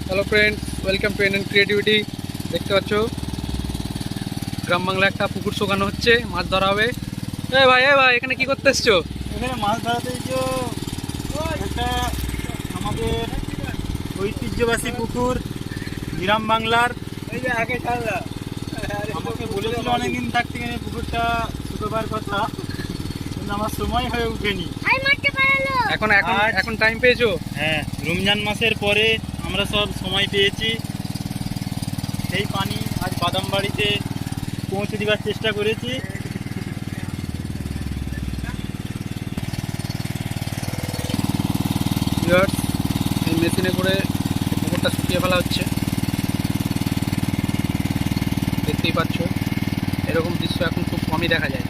Hello friends, welcome to N creativity. দেখতে পাচ্ছ গ্রাম বাংলা একটা পুকুর শোকানো হচ্ছে, মাছ ধরা হবে। এ ভাই এখানে কি করতে এসছো? এখানে মাছ ধরাতে যে একটা আমাদের ঐতিহ্যবাসী পুকুর গ্রাম বাংলার। এই যে আগে ছাড়লা আমাকে বলেছিল অনেকদিন থাকতে এখানে পুকুরটা শুকোবার কথা, কিন্তু আমার সময় হয়ে ওঠেনি। এখন এখন এখন টাইম পেয়েছো? হ্যাঁ, রমজান মাসের পরে আমরা সব সময় পেয়েছি। সেই পানি আজ বাদাম বাড়িতে পৌঁছে দেওয়ার চেষ্টা করেছি। ভিউয়ার্স, এই মেশিনে করে পুকুরটা শুকিয়ে ফেলা হচ্ছে। দেখতেই পাচ্ছ, এরকম দৃশ্য এখন খুব কমই দেখা যায়।